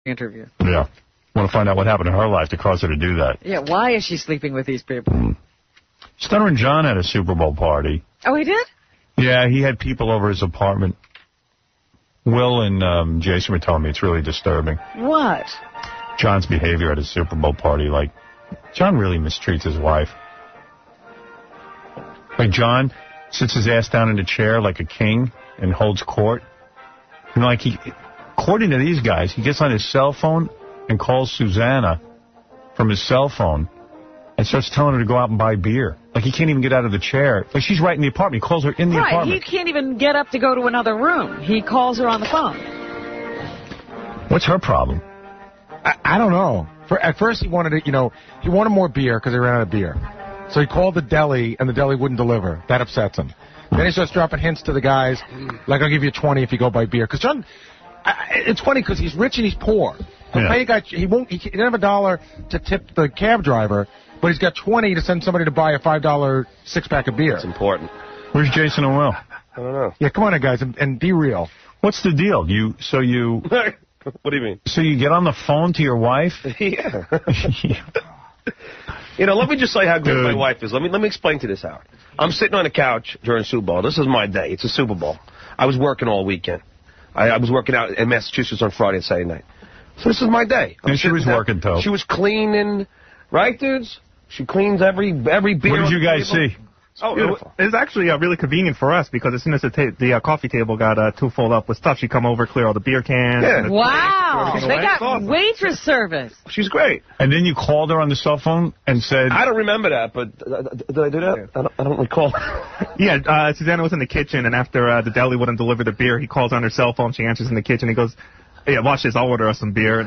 interview. Yeah. Want to find out what happened in her life to cause her to do that. Yeah, why is she sleeping with these people? Stuttering John had a Super Bowl party. Oh, he did? Yeah, he had people over his apartment. Will and Jason were telling me it's really disturbing. What? John's behavior at his Super Bowl party. Like, John really mistreats his wife. Like, John sits his ass down in a chair like a king and holds court. And like, according to these guys, he gets on his cell phone and calls Susanna from his cell phone and starts telling her to go out and buy beer. Like, he can't even get out of the chair. Like, she's right in the apartment. He calls her in the apartment. Right, he can't even get up to go to another room. He calls her on the phone. What's her problem? I don't know. At first, he wanted it, he wanted more beer because he ran out of beer. So he called the deli, and the deli wouldn't deliver. That upsets him. Then he starts dropping hints to the guys, like, I'll give you 20 if you go buy beer. Because John, it's funny because he's rich and he's poor. Yeah. Pay a guy, he didn't have $1 to tip the cab driver, but he's got 20 to send somebody to buy a $5 six-pack of beer. It's important. Where's Jason and Will? I don't know. Yeah, come on in, guys, and be real. What's the deal? What do you mean? So you get on the phone to your wife? Yeah. Let me just say how good my wife is. Let me explain to this, Howard. I'm sitting on the couch during Super Bowl. This is my day. It's a Super Bowl. I was working all weekend. I was working out in Massachusetts on Friday and Saturday night. So this is my day. And she was working, too. She was cleaning, right, dudes? She cleans every beer. What did you guys see? Oh, beautiful. It was actually really convenient for us because as soon as the coffee table got too full up with stuff, she'd come over, clear all the beer cans. Yeah. Wow. They got awesome. waitress service. She's great. And then you called her on the cell phone and said... I don't remember that, but did I do that? Yeah. I don't recall. Yeah, Susanna was in the kitchen, and after the deli wouldn't deliver the beer, he calls on her cell phone. She answers in the kitchen. He goes, yeah, watch this. I'll order us some beer.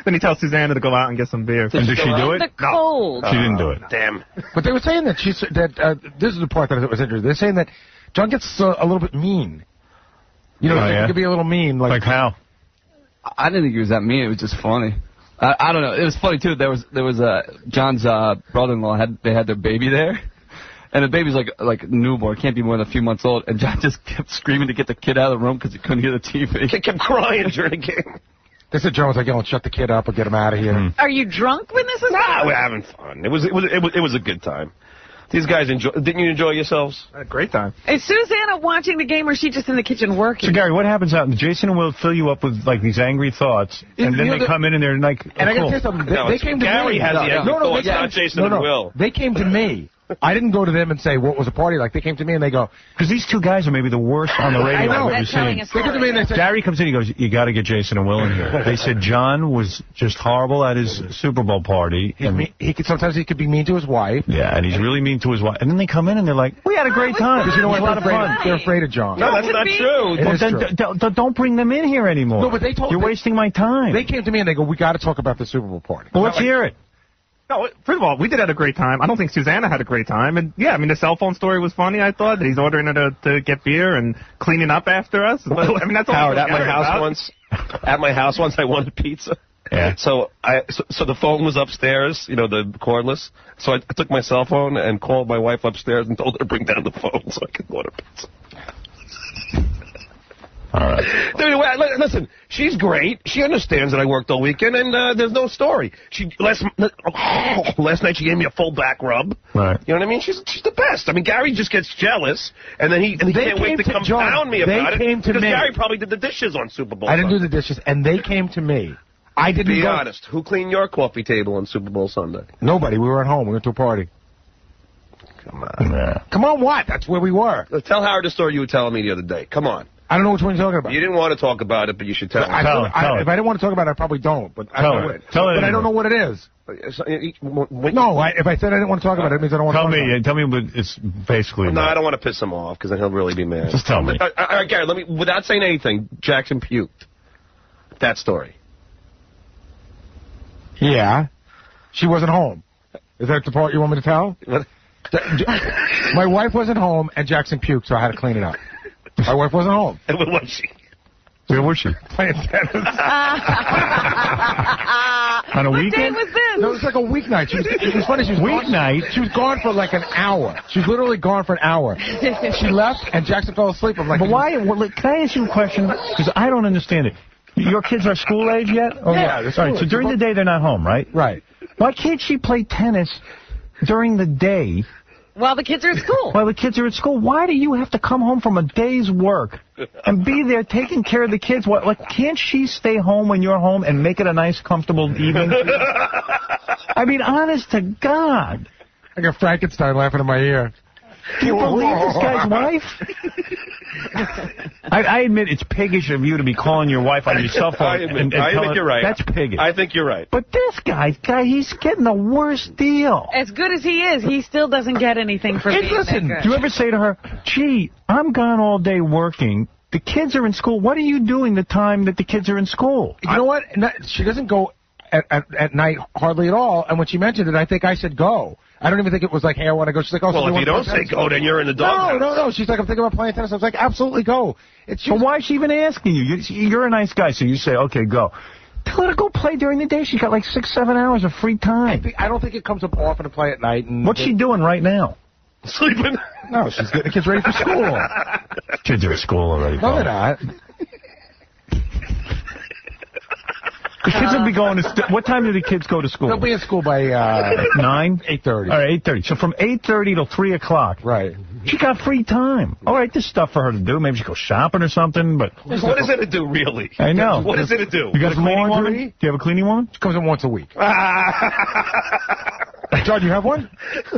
Then he tells Susanna to go out and get some beer. And did she do it? The cold. No. She didn't do it. Damn. But they were saying that this is the part that was interesting. They're saying that John gets a little bit mean. He could be a little mean. Like how? I didn't think he was that mean. It was just funny. I don't know. It was funny too. There was John's brother-in-law they had their baby there. And the baby's like newborn, can't be more than a few months old. And John just kept screaming to get the kid out of the room because he couldn't hear the TV. He kept crying during the game. They said John was like, shut the kid up or get him out of here. Are you drunk when this is happening? We're having fun. It was a good time. These guys didn't you enjoy yourselves? A great time. Is Susanna watching the game or is she just in the kitchen working? So, Gary, what happens out? Jason and Will fill you up with, these angry thoughts, and then they come in and they're like, and I got to tell you something. They came to me. Gary has the angry thoughts, not Jason and Will. They came to me. I didn't go to them and say, what was the party like? They came to me and they go... Because these two guys are maybe the worst on the radio I've ever seen. They come to me and they say... Gary comes in, he goes, you got to get Jason and Will in here. They said John was just horrible at his Super Bowl party. Sometimes he could be mean to his wife. Yeah, and he's really mean to his wife. And then they come in and they're like, we had a great time. Because you know what? They're afraid of John. No, that's not true. Then don't bring them in here anymore. No, but they told You're wasting my time. They came to me and they go, we got to talk about the Super Bowl party. Well, let's hear it. No, first of all, we did have a great time. I don't think Susanna had a great time. And, yeah, the cell phone story was funny, I thought. He's ordering her to get beer and cleaning up after us. But, that's all. Howard, at my house once, I wanted pizza. Yeah. So the phone was upstairs, the cordless. So I took my cell phone and called my wife upstairs and told her to bring down the phone so I could order pizza. All right. Listen, she's great. She understands that I worked all weekend, and there's no story. Last night she gave me a full back rub. Right. You know what I mean? She's the best. I mean, Gary just gets jealous, and then he can't wait to come pound me about it. They came to me. Because Gary probably did the dishes on Super Bowl I didn't do the dishes, and they came to me. I didn't Be honest. Who cleaned your coffee table on Super Bowl Sunday? Nobody. We were at home. We went to a party. Come on. Yeah. Come on, what? That's where we were. Tell Howard the story you were telling me the other day. Come on. I don't know which one you're talking about. You didn't want to talk about it, but you should tell me. If I didn't want to talk about it, I probably don't. But I don't know what it is. No, if I said I didn't want to talk about it, it means I don't want to talk about it. Tell me what it's basically No, I don't want to piss him off, because then he'll really be mad. Just tell me. All right, Gary, without saying anything, Jackson puked. That story. Yeah. She wasn't home. Is that the part you want me to tell? My wife wasn't home, and Jackson puked, so I had to clean it up. My wife wasn't home. And where was she? Where was she? Playing tennis. On a weekend? What day was this? No, it was like a weeknight. It was funny. She was gone for like an hour. She was literally gone for an hour. She left, and Jackson fell asleep. I'm like, but why? Can I ask you a question? Because I don't understand it. Your kids are school age yet? Oh, yeah. All right, so during the day they're not home, right? Right. Why can't she play tennis during the day While the kids are at school. while the kids are at school? Why do you have to come home from a day's work and be there taking care of the kids? What, like, can't she stay home when you're home and make it a nice, comfortable evening? I mean, honest to God. I got Frankenstein laughing in my ear. Do you believe this guy's wife? I admit it's piggish of you to be calling your wife on your cell phone. I admit you're right. That's piggish. I think you're right. But this guy, he's getting the worst deal. As good as he is, he still doesn't get anything for being Listen, that do you good. ever say to her, gee, I'm gone all day working. The kids are in school. What are you doing the time that the kids are in school? You know what? She doesn't go at night hardly at all. And when she mentioned it, I think I said go. I don't even think it was like, hey, I want to go. She's like, oh, Well, so if you don't say go, then you're in the doghouse. No. She's like, I'm thinking about playing tennis. I was like, absolutely go. So why is she even asking you? You're a nice guy, so you say, okay, go. Tell her to go play during the day. She's got like 6-7 hours of free time. I don't think it comes up often to play at night. And What's she doing right now? Sleeping. No, she's getting the kids ready for school. Kids are at school already. No, they're not. The kids will be going to... what time do the kids go to school? They'll be in school by 9? 8:30. All right, 8:30. So from 8:30 till 3 o'clock. Right. She got free time. All right, there's stuff for her to do. Maybe she go shopping or something, but... What is it to do, really? I know. What is it to do? You got a cleaning Laundry? woman? Do you have a cleaning woman? She comes in once a week. John, you have one?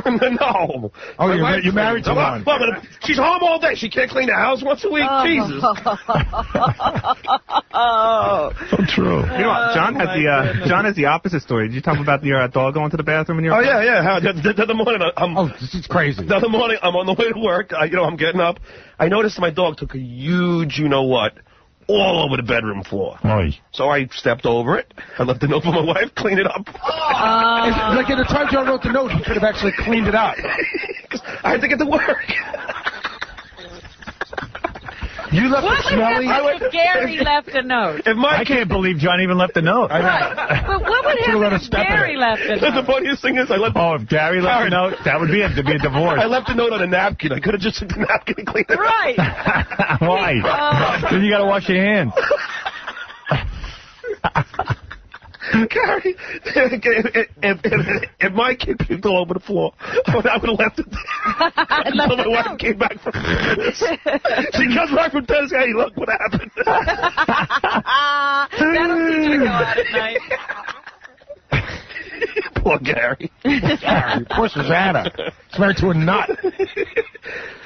No. Oh, you're married to one. Well, but she's home all day. She can't clean the house once a week. Jesus. So true. You know what? John has the opposite story. Did you tell him about your dog going to the bathroom in your apartment? Yeah. The other morning, This is crazy. The other morning, I'm on the way to work. I'm getting up. I noticed my dog took a huge, you-know-what, all over the bedroom floor. Oy. So I stepped over it. I left a note for my wife, clean it up. Like at the time John wrote the note, he could have actually cleaned it up. I had to get to work. You left What it smelly. would happen if Gary left a note? I can't believe John even left a note. Right. But what would Should've let happen us if step in Gary it. left a The note? funniest thing is I left... Oh, if Gary left a note, that would be it. There'd be a divorce. I left a note on a napkin. I could have just took the napkin and cleaned it up. Right. Why? Then you got to wash your hands. Gary, if my kid puked all over the floor, I would have left it until my wife came back from tennis. She comes back from tennis. Hey, look what happened. That'll teach you to go out at night. Poor Gary. Gary, poor Susanna. She's married to a nut.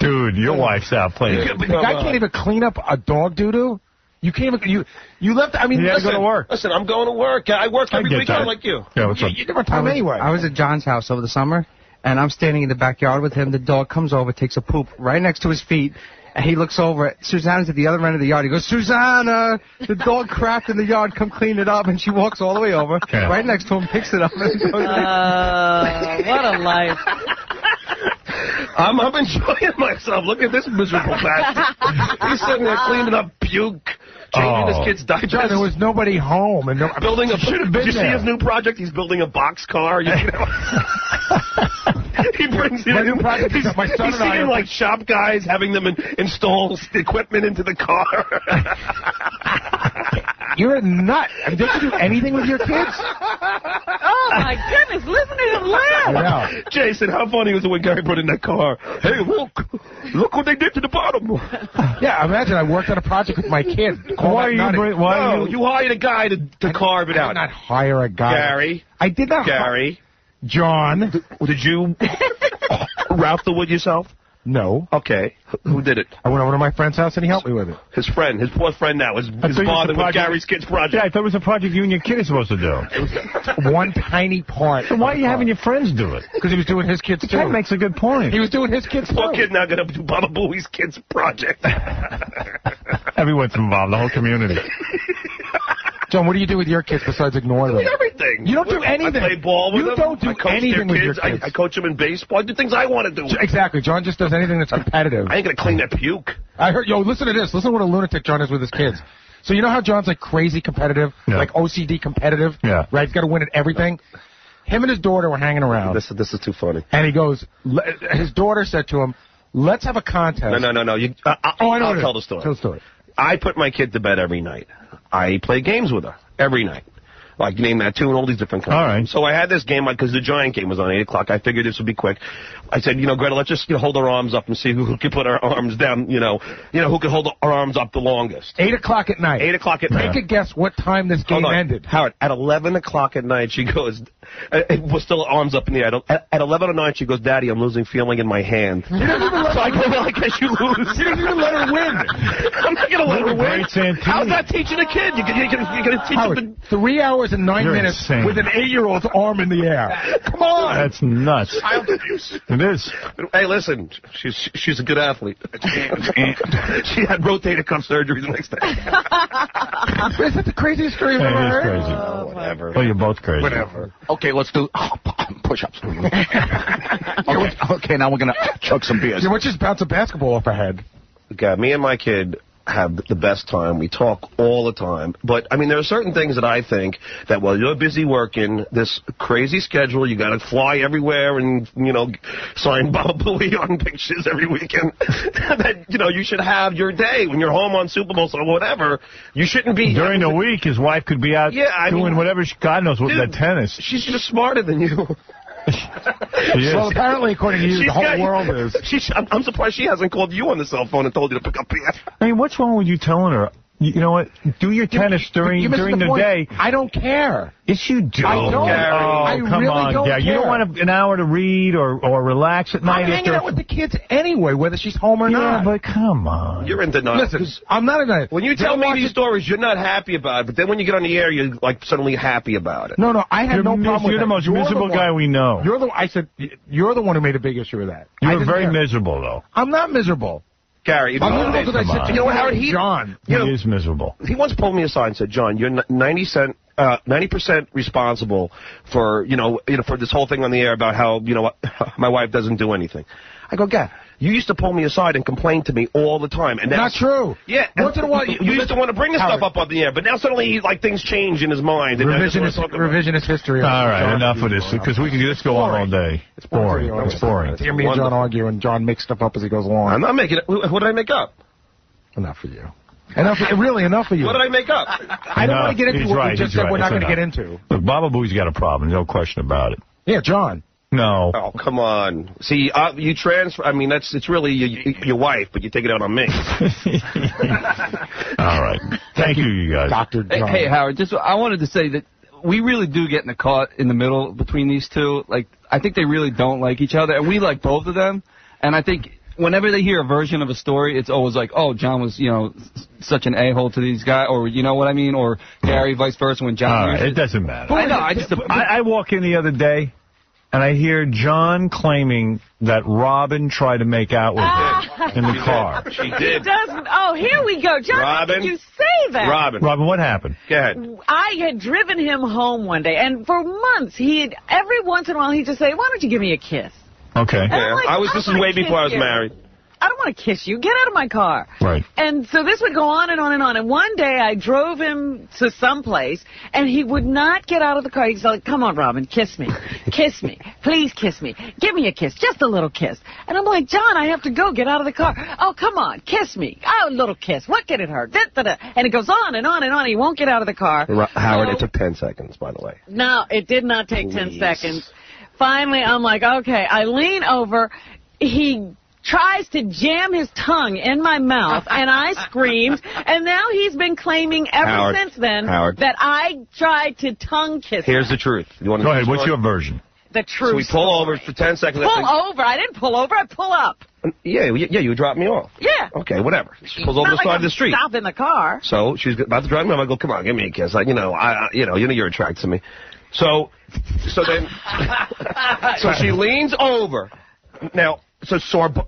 Dude, your wife's out playing. The guy can't even clean up a dog doo-doo. You can't even... You left... I mean, You had to go to work. Listen, I'm going to work. I work every get weekend that. like you. Yeah, what's up? You never time anyway. I was at John's house over the summer, and I'm standing in the backyard with him. The dog comes over, takes a poop right next to his feet, and he looks over. Susanna's at the other end of the yard. He goes, Susanna, the dog crapped in the yard. Come clean it up. And she walks all the way over, Yeah. right next to him, picks it up, and goes What a life. I'm enjoying myself. Look at this miserable bastard. He's sitting there cleaning up puke, changing his kid's diapers. John, there was nobody home. And building a... should have been Did you see there. his new project? He's building a box car. You know? He brings in... My new project is that my son he's and I seeing are- like shop guys having them install equipment into the car. You're a nut. I mean, don't you do anything with your kids? Oh, my goodness. Listen to him laugh. Yeah. Jason, how funny was it when Gary put in that car? Hey, look what they did to the bottom. Yeah, imagine I worked on a project with my kid. Why are you... No, you hired a guy to carve it I out. did not hire a guy. Gary. I did not. Gary. John. Did you route the wood yourself? No. Okay. Who did it? I went over to my friend's house and he helped me with it. His friend. His poor friend now is thought it was bothered a with project- Gary's kid's project. Yeah, I thought it was a project you and your kid are supposed to do. One tiny part. So why are you having your friends do it? Because he was doing his kids The too. guy makes a good point. He was doing his kids Poor too. kid now going to do Baba Booey's kid's project. Everyone's involved, the whole community. John, what do you do with your kids besides ignore them? Everything. You don't do anything. I play ball with You them. don't do I coach anything their with your kids. kids. I coach them in baseball. I do things I want to do. Exactly. John just does anything that's competitive. I ain't going to clean that puke. I heard, listen to this. Listen to what a lunatic John is with his kids. So you know how John's like crazy competitive? Yeah. Like OCD competitive? Yeah. Right? He's got to win at everything. Him and his daughter were hanging around. This is too funny. And he goes, his daughter said to him, let's have a contest. No. I know I'll it is. tell the story. Tell the story. I put my kid to bed every night. I play games with her every night. Like Name That Tune, all these different kinds. All right. So I had this game, because the Giant game was on 8 o'clock. I figured this would be quick. I said, Greta, let's just hold our arms up and see who can put our arms down, who can hold our arms up the longest. 8 o'clock at night. 8 o'clock at night. Take a guess what time this game ended. Howard, at 11 o'clock at night, she goes, it was still arms up in the air. At 11 at night, she goes, Daddy, I'm losing feeling in my hand. So I go, well, I guess you lose. You didn't even let her win. I'm not going to let her win. How's that teaching a kid? You're going to teach Howard, him 3 hours and 9 minutes insane. with an 8-year-old's arm in the air. Come on. That's nuts. child abuse. It is. Hey, listen, she's a good athlete. She had rotator cuff surgery the next day. Is that the craziest story you've ever It is heard? crazy. Whatever. Well, you're both crazy. Whatever. Okay, let's do push-ups. Okay, now we're going to chug some beers. Yeah, let's just bounce a basketball off her head. Okay, me and my kid have the best time. We talk all the time. But, I mean, there are certain things that I think that while you're busy working, this crazy schedule, you got to fly everywhere and, sign Baba Booey on pictures every weekend, that, you should have your day when you're home on Super Bowl or whatever. You shouldn't be... During the week, his wife could be out doing whatever, God knows what, Dude, that tennis. She's just smarter than you. Well, apparently, according to you, the whole world is. I'm surprised she hasn't called you on the cell phone and told you to pick up here. I mean, what's wrong with you telling her, you know what, do your tennis during the day. I don't care. Yes, you do. I don't. Oh, come really on, don't Gary. You care. don't want an hour to read or relax at night. I'm hanging out with the kids anyway, whether she's home or not. Yeah, but come on. You're in denial. Listen, I'm not in denial. When you tell me these stories, you're not happy about it, but then when you get on the air, you're like suddenly happy about it. No, I had no problem with You're the most miserable guy we know. I said you're the one who made a big issue of that. You're very miserable, though. I'm not miserable. Gary, if I'm miserable because I said, you know what, Howard? John. He is miserable. He once pulled me aside and said, John, you're 90% responsible for, for this whole thing on the air about how, my wife doesn't do anything. I go, Gary, you used to pull me aside and complain to me all the time. And not true. Yeah. Once in a while, you used to want to bring this stuff up on the air, but now suddenly, things change in his mind. And Revisionist history. All right, enough of this, because we can just go on all day. It's boring. It's boring. Hear me and John argue, and John makes stuff up as he goes along. I'm not making it. What did I make up? Enough for you. Enough for you. What did I make up? I don't want to get into what we just said we're not going to get into. Look, Baba Booey's got a problem. No question about it. Yeah, John. No. Oh, come on. See, you transfer. I mean, it's really your wife, but you take it out on me. All right. Thank you, you guys. Dr. John. Hey, Howard, I wanted to say that we really do get in a caught in the middle between these two. I think they really don't like each other, and we like both of them. And I think whenever they hear a version of a story, it's always like, oh, John was, such an a-hole to these guys, or you know what I mean, or Gary, vice versa, when John... All right, it doesn't matter. I know, I walk in the other day, and I hear John claiming that Robin tried to make out with him in the car. She did. Doesn't. Oh, here we go. John, Robin, how did you say that? Robin, what happened? Go ahead. I had driven him home one day, and for months, every once in a while, he'd just say, why don't you give me a kiss? Okay. Yeah, this is way before I was married. I don't want to kiss you. Get out of my car. Right. And so this would go on and on and on. And one day I drove him to someplace, and he would not get out of the car. He's like, come on, Robin, kiss me. Kiss me. Please kiss me. Give me a kiss. Just a little kiss. And I'm like, John, I have to go. Get out of the car. Oh, come on. Kiss me. Oh, a little kiss. What can it hurt? And it goes on and on and on. He won't get out of the car. Howard, it took 10 seconds, by the way. No, it did not take 10 seconds. Finally, I'm like, okay. I lean over. He tries to jam his tongue in my mouth, and I screamed, and now he's been claiming ever since then that I tried to tongue kiss him. Here's the truth. Go ahead. What's your version? The truth. So we pull over for 10 seconds. Pull over? I didn't pull over. I pull up. Yeah, you dropped me off. Yeah. Okay, whatever. She pulls over the side of the street. Stop in the car. So she's about to drive me. I go, come on, give me a kiss. You're attracted to me. So she leans over. Now, so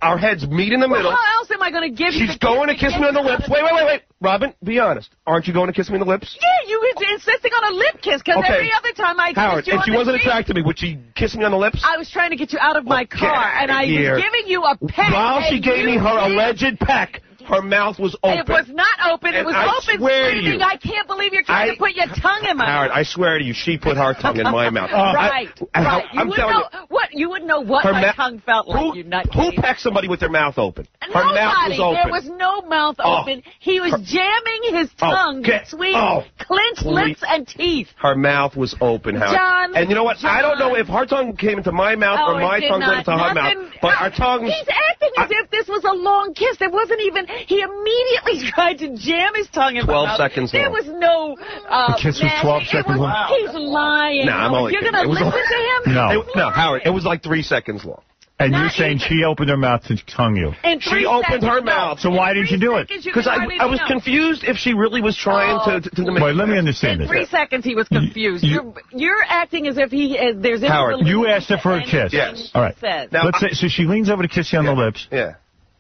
our heads meet in the middle. How else am I going to give you? She's going to kiss me on the lips. Wait. Robin, be honest. Aren't you going to kiss me on the lips? Yeah, you were insisting on a lip kiss, because every other time I Howard, kissed you if she wasn't attracted to me, would she kiss me on the lips? I was trying to get you out of my car, and I was giving you a peck. While she gave me her alleged peck her mouth was open. It was not open. It was I open, swear to screaming, you. I can't believe you're trying to put your tongue in my Howard, mouth. I swear to you, she put her tongue in my mouth. Right. I'm telling you. You wouldn't know what Her my tongue felt like, you nutcase. Who pecks somebody with their mouth open? Her Nobody. mouth was open. There was no mouth open. He was jamming his tongue between clenched lips and teeth. Her mouth was open, Howard. John, and you know what? I don't know if her tongue came into my mouth or my tongue went into her mouth. But our tongues... He's acting as if this was a long kiss. There wasn't even... He immediately tried to jam his tongue in my 12 mouth. seconds There long. was no... The kiss was 12 seconds long? He's lying. Nah, I'm only You're kidding. going to It was listen to him? No. Howard, it was like 3 seconds long. And you're saying she opened her mouth to tongue you. She opened her mouth. So why didn't you do it? Because I was confused if she really was trying to Wait, let me understand In this. 3 seconds, he was confused. You're acting as if there's... Howard, you asked her for a kiss. Yes. All right. Now, Let's say, so she leans over to kiss you on the lips. Yeah.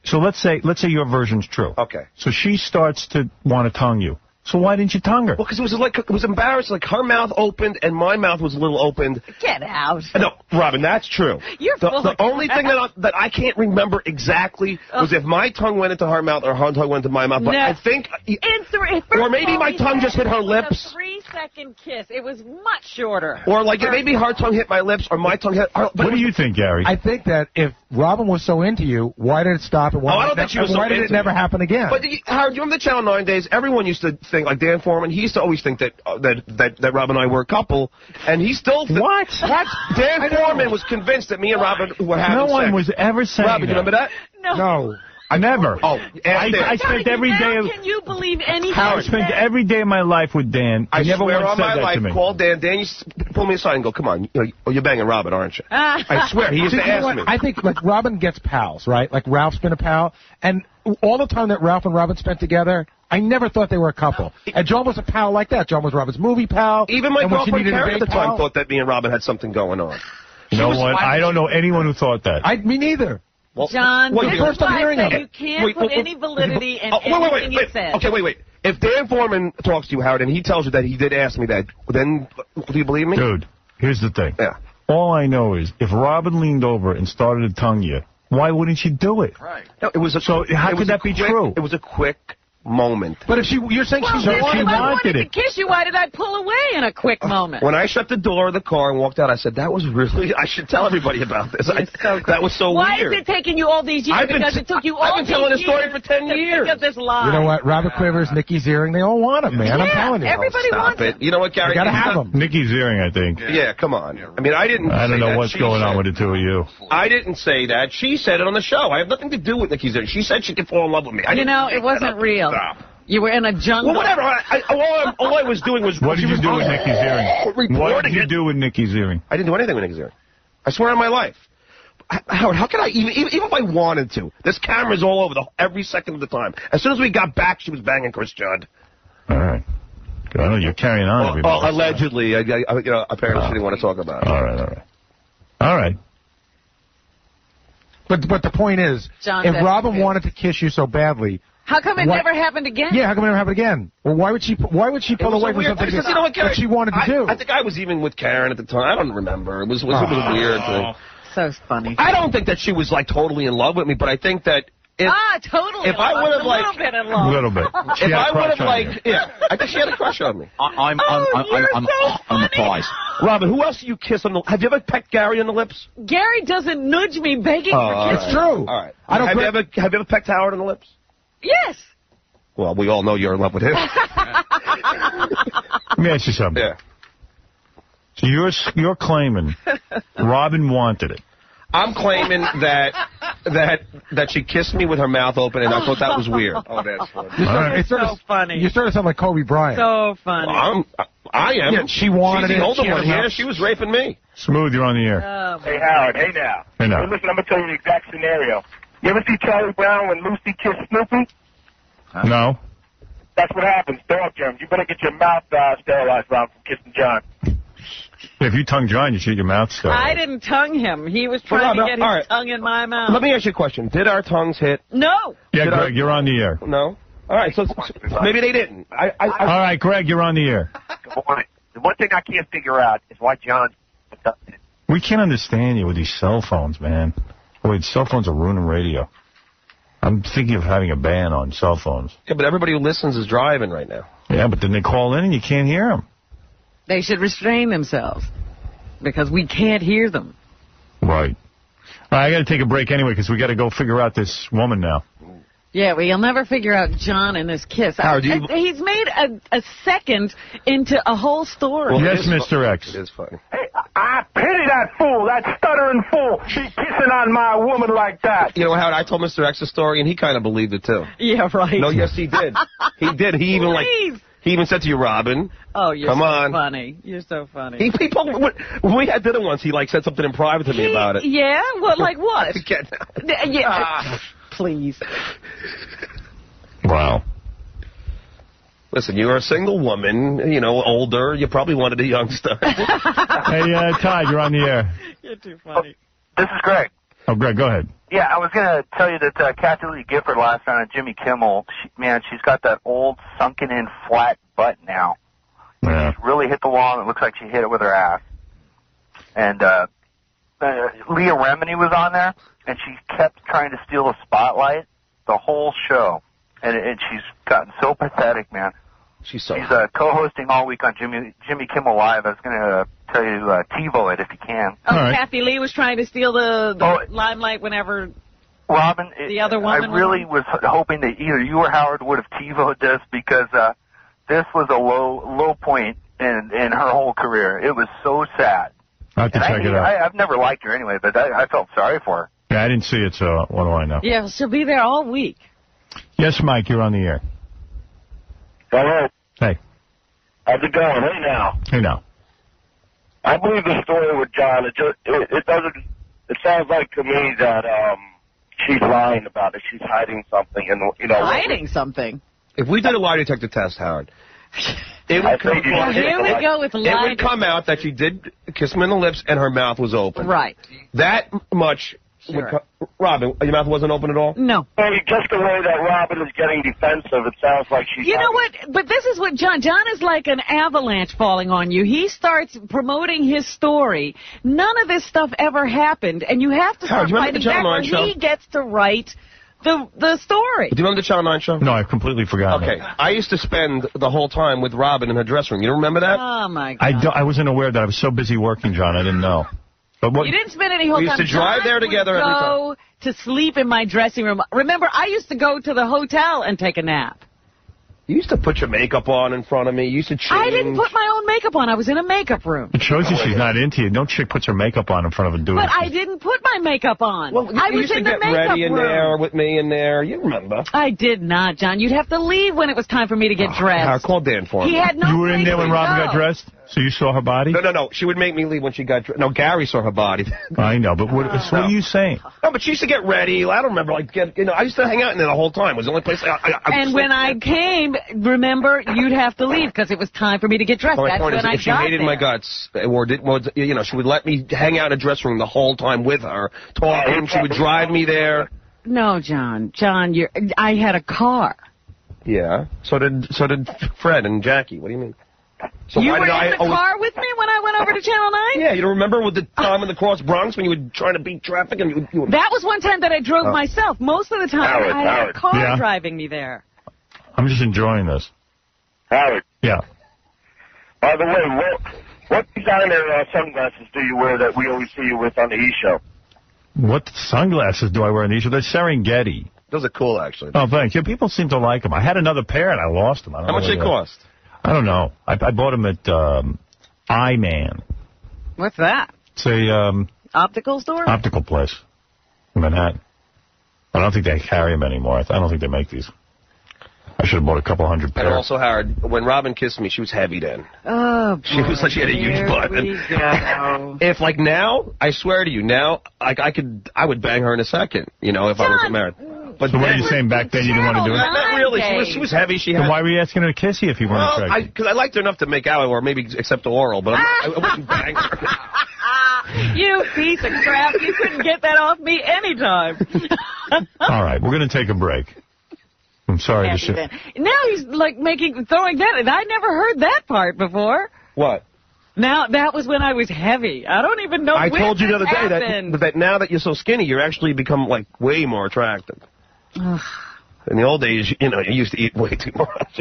So let's say your version's true. Okay. So she starts to want to tongue you. So why didn't you tongue her? Well, because it was embarrassing. Like her mouth opened and my mouth was a little opened. Get out. No, Robin, that's true. You're full the of only crap. thing that I can't remember exactly was if my tongue went into her mouth or her tongue went into my mouth. But I think, or maybe my tongue just hit her lips. A 3-second kiss. It was much shorter. Or like maybe her tongue hit my lips or my tongue hit her. What do you think, Gary? I think that if Robin was so into you, why did it stop? And why, I don't think she was why so did it into never me. happen again? But Howard, you remember the Channel 9 days? Everyone used to think, like Dan Foreman, he used to always think that Robin and I were a couple, and he still... What? Dan Foreman was convinced that me and Robin were having No one sex. was ever saying Robin, you remember that? No. I never. Oh, I spent every day of... Can you believe anything? I spent every day of my life with Dan. I never swear once on said my that life, to me. call Dan. Dan used to pull me aside and go, come on, you're banging Robin, aren't you? I swear, he used to ask me. I think like Robin gets pals, right? Like Ralph's been a pal, and all the time that Ralph and Robin spent together, I never thought they were a couple. And John was a pal like that. John was Robin's movie pal. Even my and when she girlfriend needed a Karen at big the time pal- thought that me and Robin had something going on. You know what? I don't know anyone who thought that. Me neither. Well, John, wait, this first is time why hearing I of say it. you can't put any validity in anything you said. Okay, wait. If Dan Foreman talks to you, Howard, and he tells you that he did ask me that, then do you believe me? Dude, here's the thing. Yeah. All I know is if Robin leaned over and started to tongue you, why wouldn't you do it? Right. No, it was a, so how could that be true? It was a quick moment. But if you're saying Well, she then wanted if I wanted it. to kiss you, why did I pull away in a quick moment? When I shut the door of the car and walked out, I said, that was really, I should tell everybody about this. That was so Why weird. is it taking you all these years? Because it took you all I've been telling these the story years for 10 to years. pick up this lie. You know what? Robert Quivers, Nikki Ziering, they all want him, man. I'm telling you. everybody Stop wants it. You know what, Gary? You gotta have him. Nikki Ziering, I think. Yeah, come on. I mean, I didn't I don't say know that. what's She going on said- with the two of you. I didn't say that. She said it on the show. I have nothing to do with Nikki Ziering. She said she could fall in love with me. You know, it wasn't real. You were in a jungle. Well, whatever. All I was doing was... What did you do with Nikki Ziering? Reporting What did you it. do with Nikki Ziering? I didn't do anything with Nikki Ziering. I swear on my life. Howard, how could I even if I wanted to? This camera's all over every second of the time. As soon as we got back, she was banging Chris Judd. All right. I don't know. You're carrying on. everybody. Allegedly. Apparently she didn't want to talk about it. All right. But the point is, John if said- Robin wanted to kiss you so badly, How come it What- never happened again? yeah, how come it never happened again? Well, why would she pull away from something Because, you know what, Gary, that she wanted to do? I think I was even with Karen at the time. I don't remember. It was a weird thing. So funny. I don't think that she was like totally in love with me, but I think that Totally. if I would have a little bit in love. A little bit. She if had a I would crush have on you. I think she had a crush on me. I'm surprised. Robin, who else do you kiss on the? Have you ever pecked Gary on the lips? Gary doesn't nudge me begging for kisses. It's true. All right. I don't Have you ever pecked Howard on the lips? Yes. Well, we all know you're in love with him. Let me ask you something. Yeah. So you're claiming Robin wanted it. I'm claiming that she kissed me with her mouth open, and I thought that was weird. Oh, that's funny. It's so funny. You sort of sound like Kobe Bryant. So funny. I am. Yeah, she wanted She's it. the older She one. had Yeah, enough. she was raping me. Smooth, you're on the air. Hey, Howard. Hey, now. Hey, now. Listen, I'm going to tell you the exact scenario. You ever see Charlie Brown when Lucy kissed Snoopy? No. That's what happens. Dog germs. You better get your mouth sterilized, Ron, from kissing John. If you tongue John, you should get your mouth stuck. I didn't tongue him. He was trying to get his tongue in my mouth. Let me ask you a question. Did our tongues hit? No. Yeah, Greg, you're on the air. No? All right, so maybe they didn't. All right, Greg, you're on the air. Good morning. The one thing I can't figure out is why John... We can't understand you with these cell phones, man. Boy, cell phones are ruining radio. I'm thinking of having a ban on cell phones. Yeah, but everybody who listens is driving right now. Yeah, but then they call in and you can't hear them. They should restrain themselves because we can't hear them. Right. I got to take a break anyway because we got to go figure out this woman now. Yeah, well, you'll never figure out John and this kiss. Howard, He's made a second into a whole story. Well, yes, Mr. X. It is funny. Hey, I pity that fool, that stuttering fool. She kissing on my woman like that. You know, Howard, I told Mr. X's story, and he kind of believed it, too. Yeah, right. No, yes, he did. He did. He even, he even said to you, Robin. Oh, you're Come so on. funny. You're so funny. When we had dinner once, he, said something in private to me about it. Yeah? Well, like what? I forget now. Yeah. Please. Wow. Listen, you're a single woman, older. You probably wanted a youngster. Hey, Todd, you're on the air. You're too funny. This is Greg. Oh, Greg, go ahead. Yeah, I was going to tell you that Kathy Lee Gifford last night on Jimmy Kimmel, she's got that old sunken-in flat butt now. Yeah. She really hit the wall, and it looks like she hit it with her ass. And Leah Remini was on there, and she kept trying to steal the spotlight the whole show. And she's gotten so pathetic, man. She's co-hosting all week on Jimmy Kimmel Live. I was going to tell you TiVo it if you can. Oh, right. Kathy Lee was trying to steal the limelight whenever Robin, the other woman. I really was hoping that either you or Howard would have TiVo'd this because this was a low point in her whole career. It was so sad. I have to check it out. I've never liked her anyway, but I felt sorry for her. Yeah, I didn't see it, so what do I know? Yeah, she'll be there all week. Yes, Mike, you're on the air. Hello. Hey. How's it going? Hey now. Hey now. I believe the story with John. It doesn't. It sounds like to me that she's lying about it. She's hiding something, and hiding something. If we did a lie detector test, Howard, it would come out that she did kiss him in the lips and her mouth was open. Right. That much. Sure. Robin, your mouth wasn't open at all? No. Hey, just the way that Robin is getting defensive, it sounds like she's... You know what? But this is what John is like an avalanche falling on you. He starts promoting his story. None of this stuff ever happened, and you have to start fighting back when he gets to write the story. Do you remember the Channel 9 show? No, I completely forgot. Okay. I used to spend the whole time with Robin in her dressing room. You don't remember that? Oh, my God. I wasn't aware that. I was so busy working, John. I didn't know. But you didn't spend any whole time. We used to drive there together every time. Go to sleep in my dressing room. Remember, I used to go to the hotel and take a nap. You used to put your makeup on in front of me. You used to change. I didn't put my own makeup on. I was in a makeup room. It shows you she's not into you. No chick puts her makeup on in front of a dude. But I didn't put my makeup on. Well, I you was used to in the get makeup ready in room. there with me in there. You remember. I did not, John. You'd have to leave when it was time for me to get dressed. I called Dan for him. He had no You were in there when Robin got go. dressed? So you saw her body? No. She would make me leave when she got dressed. No, Gary saw her body. I know, but what are you saying? No, but she used to get ready. I don't remember, I used to hang out in there the whole time. It was the only place And when I came, remember, you'd have to leave because it was time for me to get dressed. My That's point when is, I if she got hated there. my guts, she would let me hang out in a dressing room the whole time with her, talking. She would drive me there. No, John, I had a car. Yeah. So did Fred and Jackie. What do you mean? So you why were did in the car with me when I went over to Channel 9? Yeah, you don't remember with the time in the Cross Bronx when you were trying to beat traffic and you That was one time that I drove myself. Most of the time, I had a car driving me there. I'm just enjoying this. Howard. Yeah. By the way, what designer sunglasses do you wear that we always see you with on the E! Show? What sunglasses do I wear on these? They're Serengeti. Those are cool, actually. Oh, thank you. People seem to like them. I had another pair and I lost them. How much they cost? I don't know. I bought them at I-Man. What's that? It's a optical store? Optical place in Manhattan. I don't think they carry them anymore. I don't think they make these. I should have bought a couple hundred pairs. And also, Howard, when Robin kissed me, she was heavy then. Oh, boy. She was like she had a huge butt. If now, I swear to you, now I would bang her in a second. If I wasn't married. But so what are you saying back then you didn't want to do it? Not really. She was heavy. Then why were you asking her to kiss you if you weren't attracted? Because I liked her enough to make out or maybe accept the oral, but I wouldn't bang her. You piece of crap. You couldn't get that off me anytime. All right, we're going to take a break. I'm sorry to say. Now he's like throwing that, and I never heard that part before. What? Now, that was when I was heavy. I don't even know I told you the other day happened. that now that you're so skinny, you're actually become, way more attractive. In the old days, you used to eat way too much.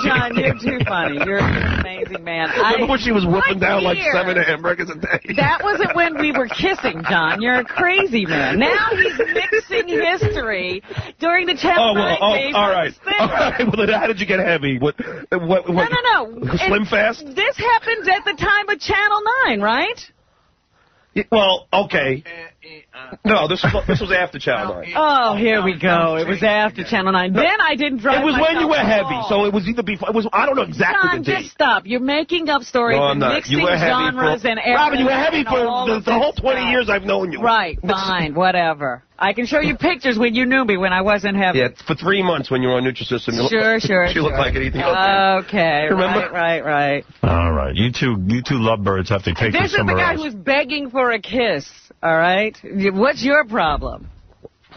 John, you're too funny. You're an amazing man. Remember when she was whooping down like 7 hamburgers a day? That wasn't when we were kissing, John. You're a crazy man. Now he's mixing history during the Channel 9 days. All right. Well, then how did you get heavy? What, No. Slim Fast? This happened at the time of Channel 9, right? Well, okay. No, this was after Channel 9. Oh, here we go. It was after Channel 9. Then I didn't drive. It was when you were heavy, so it was either before. It was. I don't know exactly John, the date. just stop. You're making up stories and mixing genres and eras. Robin, you were heavy for the whole 20 years I've known you. Right. Fine. Whatever. I can show you pictures when you knew me when I wasn't heavy. Yeah, for 3 months when you were on Nutrisystem. Sure. She looked like an Ethiopian. Okay. Remember? Right. All right. You two lovebirds have to take this somewhere else. This is the guy who's begging for a kiss. All right? What's your problem?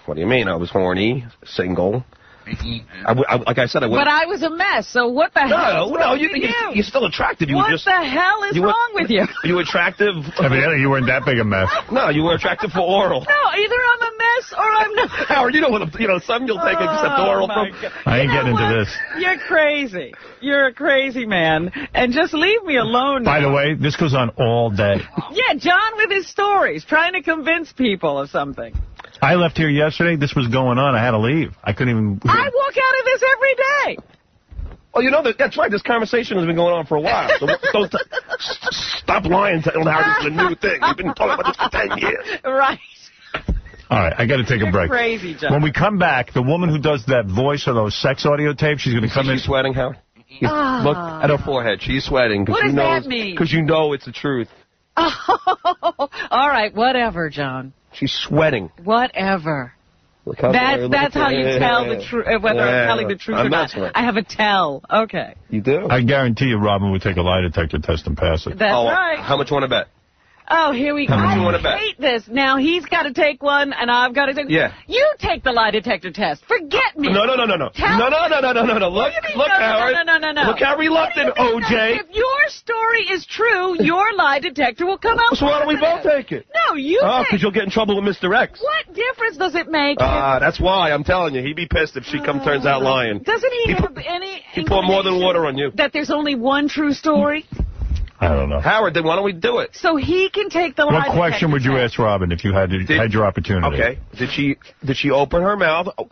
What do you mean? I was horny, single. Like I said, I wouldn't. But I was a mess, so what the hell? No, you're still attractive. What the hell is wrong with you? You were attractive. Evidently, you weren't that big a mess. No, you were attractive for oral. No, either I'm a mess or I'm not. Howard, you know what? Some you'll take except oral from. I ain't getting into this. You're crazy. You're a crazy man. And just leave me alone. By the way, this goes on all day. Yeah, John with his stories, trying to convince people of something. I left here yesterday. This was going on. I had to leave. I couldn't even... I walk out of this every day. Well, that's right. This conversation has been going on for a while. So don't stop lying, telling Howard this is a new thing. We've been talking about this for 10 years. Right. All right, I got to take a break. Crazy, John. When we come back, the woman who does that voice of those sex audio tapes, she's going to come in... She's sweating, Howard? Look at her forehead. She's sweating. What does that mean? Because you know it's the truth. Oh, all right, whatever, John. She's sweating. Whatever. That's how you tell the truth, whether I'm telling the truth or not. I have a tell. Okay. You do? I guarantee you Robin would take a lie detector test and pass it. That's right. How much you want to bet? Oh, here we go. I hate this. Now he's got to take one, and I've got to take... Yeah. You take the lie detector test. Forget me. No. No. No. Look, Howard. No. Look how reluctant, OJ. If your story is true, your lie detector will come out. So why don't we both take it? No, you take it. Oh, because you'll get in trouble with Mr. X. What difference does it make? That's why. I'm telling you. He'd be pissed if she turns out lying. Doesn't he have any... He pour more than water on you. That there's only one true story? I don't know. Howard, then why don't we do it? So he can take the lie detector. What question would you ask Robin if you had your opportunity? Okay. Did she open her mouth? Oh.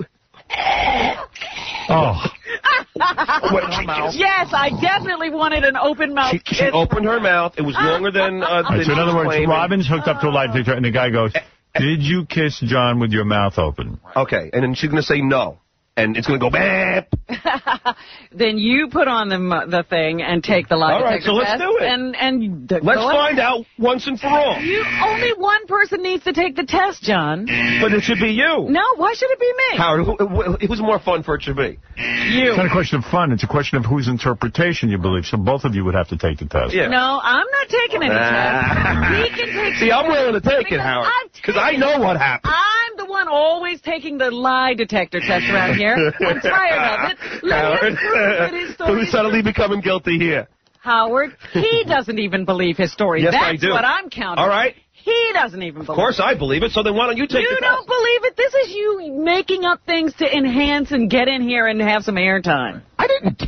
Yes, I definitely wanted an open mouth. She opened her mouth. It was longer than... so in other words, Robin's hooked up to a lie detector, and the guy goes, did you kiss John with your mouth open? Okay, and then she's going to say no. And it's going to go bap. Then you put on the thing and take the lie detector test. All right, so let's do it. And let's find out once and for all. Only one person needs to take the test, John. But it should be you. No, why should it be me? Howard, who's more fun for it should be? You. It's not a question of fun. It's a question of whose interpretation you believe. So both of you would have to take the test. Yeah. No, I'm not taking any test. He can take See, I'm willing to take it, Howard. Because I know what happened. I'm the one always taking the lie detector test around here. I'm tired of it. Let him prove that his story Who's suddenly becoming guilty here? Howard, he doesn't even believe his story. Yes, That's I do. What I'm counting. All right. He doesn't even believe it. Of course I believe it, so then why don't you take the test? You don't believe it? This is you making up things to enhance and get in here and have some airtime. I didn't...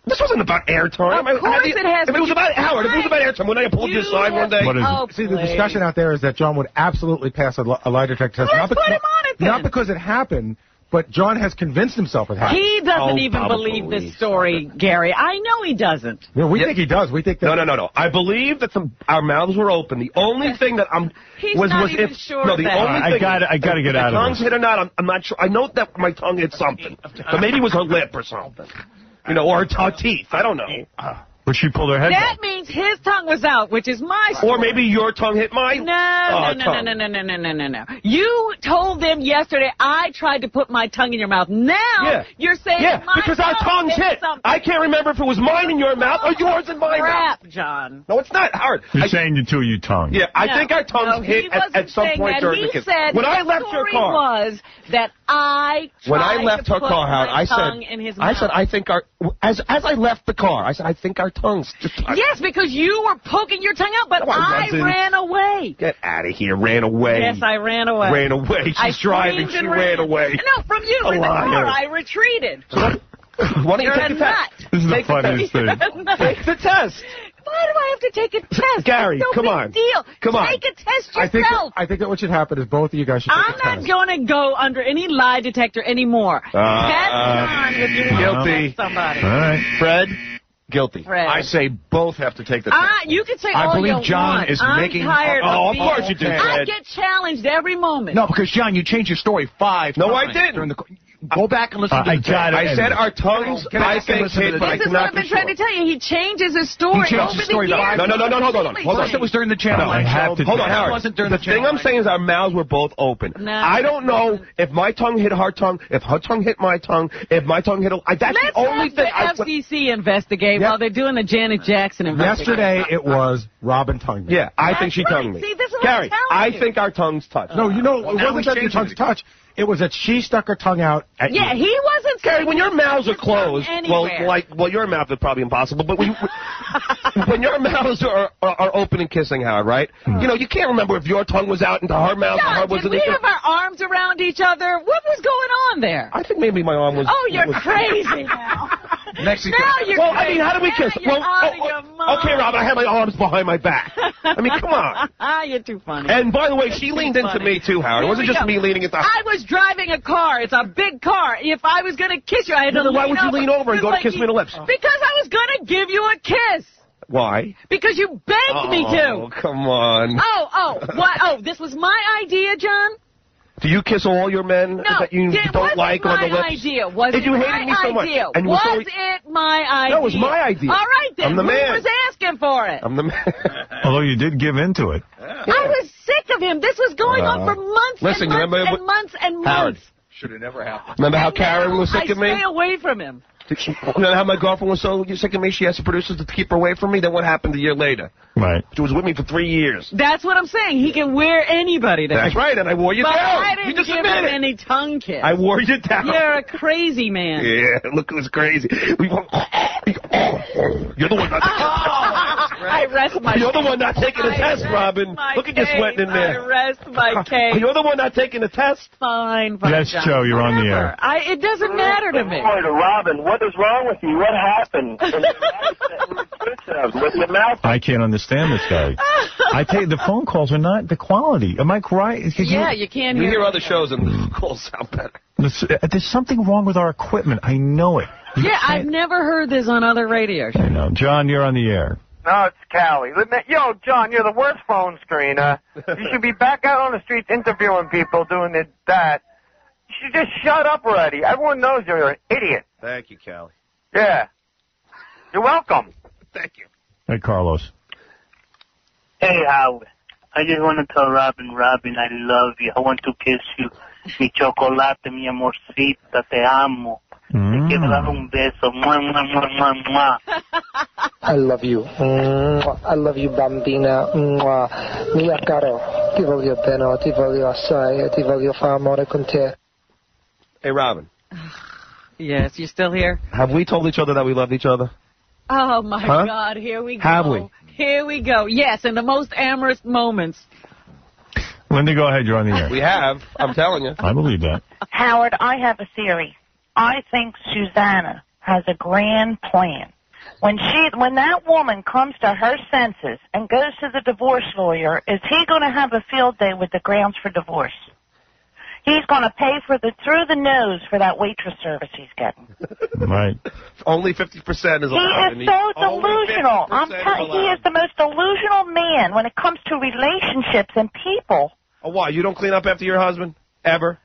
This wasn't about airtime. Of course it has. If it was about Howard, if it was about airtime, wouldn't I have pulled you aside one day? What is it? See, the discussion out there is that John would absolutely pass a lie detector test. Let's put him on it then. Not because it happened, but John has convinced himself it happened. He doesn't even believe this story, Gary. I know he doesn't. Yeah, we think he does. We think that. No. I believe that our mouths were open. The only thing that He's not even sure the of that. only thing. I got to get out of this. Tongue's hit or not, I'm not sure. I know that my tongue hit something, but maybe it was her lip or something. Or her teeth. I don't know. But she pulled her head back. That means his tongue was out, which is my story. Or maybe your tongue hit mine. No. You told them yesterday I tried to put my tongue in your mouth. Now you're saying my because our tongues hit. something. I can't remember if it was mine in your mouth or yours in my mouth. John. No, it's not, Howard. You're saying the two of you tongue. Yeah, I think our tongues hit at some point during the kiss. When I left your car, was that I left her car, Howard, I said, I think as I left the car, I said, I think our tongues just touched. Yes, because you were poking your tongue out, but No, I wasn't. ran away. Get out of here! Ran away. Yes, I ran away. Ran away. She's driving. She ran away. No, from you in the car. I retreated. Why don't you take a test? This is the funniest thing. Take the test. Why do I have to take a test? Gary, no come big on. Deal. Come on. Take a test yourself. I think that what should happen is both of you guys should take a test. I'm not going to go under any lie detector anymore. Test on if you want to test somebody. All right. Fred, guilty. Fred. I say both have to take the test. You can say I all believe you John want. is I'm making. tired of being- course you do, I Fred. get challenged every moment. No, because John, you changed your story 5 times. No, I didn't. During the, go back and listen to the tape. I said our tongues, I think, hit, but I This is what cannot I've been be trying sure. to tell you. He changes his story. He changed over his story the about- years. No, hold on. First it was during the channel. No, I have to- Hold on, Howard. It wasn't during the the thing channel. I'm saying is our mouths were both open. No. I don't know if my tongue hit her tongue, if her tongue hit my tongue, if my tongue hit. That's Let's the only have thing. the FCC investigate while they're doing the Janet Jackson investigation. Yesterday it was Robin tongued me. Yeah, I That's think she right. tongued me. See, this is what Gary, I'm telling I you. think our tongues touched. No, you know, it now wasn't we that your changed tongues it. touch. It was that she stuck her tongue out at you. Yeah, he wasn't. Gary, when your mouths are closed, anywhere. well, your mouth is probably impossible, but when your mouths are open and kissing, Howard, right? You know, you can't remember if your tongue was out into her mouth or her John, was did in we the. have our arms around each other? What was going on there? I think maybe my arm was. Oh, you're was- crazy now. Next you Now you're Well, crazy. I mean, how do we kiss? Now you're Well, out of your mind. okay, Rob, I have my arms behind my back. I mean, come on. You're too funny. And by the way, she leaned into funny. me too, Howard. It Here wasn't we just go. me leaning into. I was driving a car. It's a big car. If I was going to kiss you, I had to Then why lean would you lean over and Just go to like kiss me on the lips? Because I was going to give you a kiss. Why? Because you begged me to. Oh, come on. What? Oh, this was my idea, John? Do you kiss all your men No, that you it don't wasn't like on the my lips? idea. Was If it you my hated me so much, idea? and you were Was so- it my idea? No, it was my idea. All right, then. I'm the man. Who was asking for it? I'm the man. Although you did give in to it. I was sick of him. This was going on for months Listen, and months remember and months and months. Howard, should have never happened. remember how Karen was sick I of me? stay away from him. You know how my girlfriend was so sick of me, she asked the producers to keep her away from me? Then what happened a year later? Right. She was with me for 3 years. That's what I'm saying. He can wear anybody down. That's right, and I wore you But down. I You didn't just give him admitted it. any tongue kiss. I wore you down. You're a crazy man. Yeah, look who's crazy. You're the one not I rest my You're the case. one not taking the I test, rest Robin. my Look at you case. sweating in there. I rest my case. You're the one not taking the test? Fine, Yes, John. Joe, you're on the air. It doesn't matter to me. Boy, to Robin, what is wrong with you? What happened? With your mouth. I can't understand this guy. I tell you, the phone calls are not the quality. Am I right? Yeah, you can't You hear hear me. other shows and the calls sound better. There's something wrong with our equipment. I know it. Yeah, I've never heard this on other radio shows. I know. John, you're on the air. No, it's Callie. Yo, John, you're the worst phone screener. You should be back out on the streets interviewing people doing that. You should just shut up already. Everyone knows you're an idiot. Thank you, Callie. Yeah. You're welcome. Thank you. Hey, Carlos. Hey, Howard. I just want to tell Robin, I love you. I want to kiss you. Mi chocolate, mi amorcita, te amo. Te quiero dar un beso. Mua, mua, mua, mua, mua. I love you. I love you, bambina. Mia caro, ti voglio bene, ti voglio assai, ti voglio fare amore con te. Hey, Robin. Yes, you still here? Have we told each other that we loved each other? Oh, my Huh? God. Here we go. Have we? Here we go. Yes, in the most amorous moments. Linda, go ahead. You're on the air. We have. I'm telling you. I believe that. Howard, I have a theory. I think Susanna has a grand plan. When that woman comes to her senses and goes to the divorce lawyer, is he going to have a field day with the grounds for divorce? He's going to pay for through the nose for that waitress service he's getting. Right. Only 50% is allowed. He is so delusional. He is the most delusional man when it comes to relationships and people. Oh, why? You don't clean up after your husband? Ever?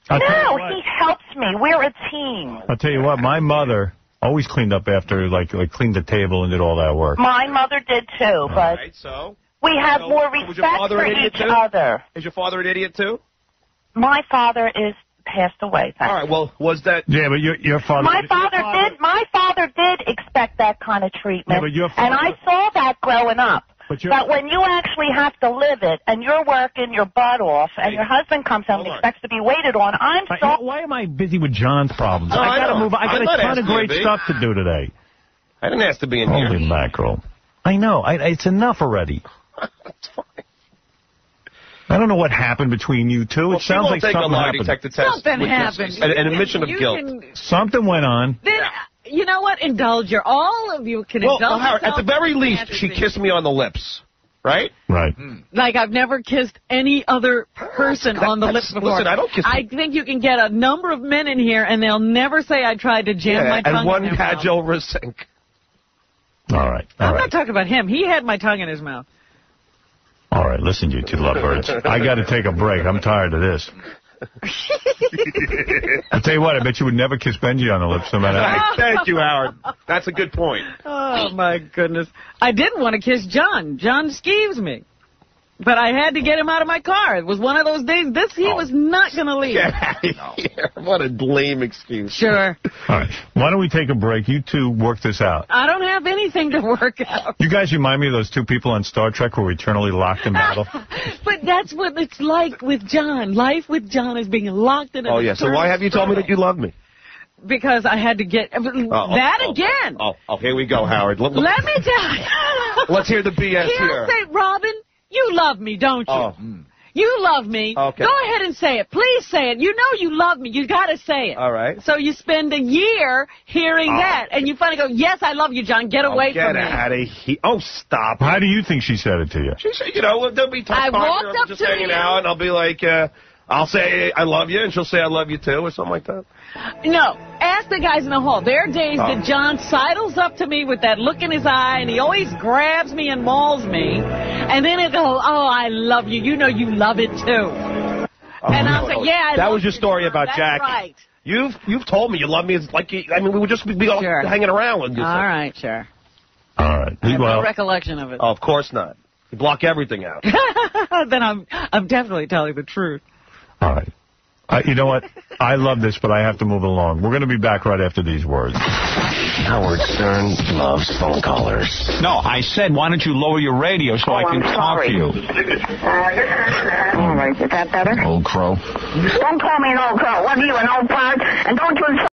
No, he helps me. We're a team. I'll tell you what. My mother always cleaned up after, like cleaned the table and did all that work. My mother did too, but All right, so? we have more was your respect father for an idiot each too? other. Is your father an idiot too? My father is passed away. All right, well, was that... Yeah, but your father... My father mother did expect that kind of treatment, Yeah, but your and I saw that growing up. But when you actually have to live it, and you're working your butt off, and your husband comes home and expects to be waited on, I'm so... Why am I busy with John's problems? No, I got to know. move. I got I'm a not ton of asking you great to be. stuff to do today. I didn't ask to be in here. Holy mackerel. I know. It's enough already. That's fine. I don't know what happened between you two. Well, it sounds like take something a lie happened. detector test. Something with happened. this- An admission of You guilt. Something went on. Then, you know what? Indulge your... All of you can Well, indulge Howard, at the yourself very in least, fantasy. she kissed me on the lips. Right? Right. Like I've never kissed any other person on the lips before. Listen, I don't kiss I think you can get a number of men in here, and they'll never say I tried to jam my tongue and one in their catch mouth. over a sink. All right. I'm not talking about him. He had my tongue in his mouth. All right. Listen, you two lovebirds. I got to take a break. I'm tired of this. I'll tell you what. I bet you would never kiss Benji on the lips no matter how. Thank you, Howard. That's a good point. Oh, my goodness. I didn't want to kiss John. John skeeves me. But I had to get him out of my car. It was one of those days. He was not going to leave. Get out of here. What a lame excuse. Sure. All right. Why don't we take a break? You two work this out. I don't have anything to work out. You guys remind me of those two people on Star Trek who were eternally locked in battle. But that's what it's like with John. Life with John is being locked in a... Oh, yeah. So why have you told me that you love me? Because I had to get... again. Oh, here we go, Howard. Let me tell you. Let's hear the BS He'll here. say, Robin, you love me, don't you? Oh. You love me. Okay. Go ahead and say it. Please say it. You know you love me. You got to say it. All right. So you spend a year hearing that, and you finally go, yes, I love you, John. Get away Get from me. out of here. Oh, stop. How do you think she said it to you? She said, there'll be I times walked where up just to hanging you. out, and I'll be like, I'll say I love you, and she'll say I love you too, or something like that. No, ask the guys in the hall. There are days that John sidles up to me with that look in his eye, and he always grabs me and mauls me, and then he'll go, oh, I love you. You know you love it too. And I'll say, yeah, I That love was your you, story John. about That's Jackie. right. You've told me you love me. It's like we would just be all hanging around with you. All right, sure. All right. I have no recollection of it. Oh, of course not. You block everything out. Then I'm definitely telling the truth. All right. You know what? I love this, but I have to move along. We're going to be back right after these words. Howard Stern loves phone callers. No, I said, why don't you lower your radio so I can talk to you? All right, is that better? Old crow. Don't call me an old crow. What are you, an old fart? And don't you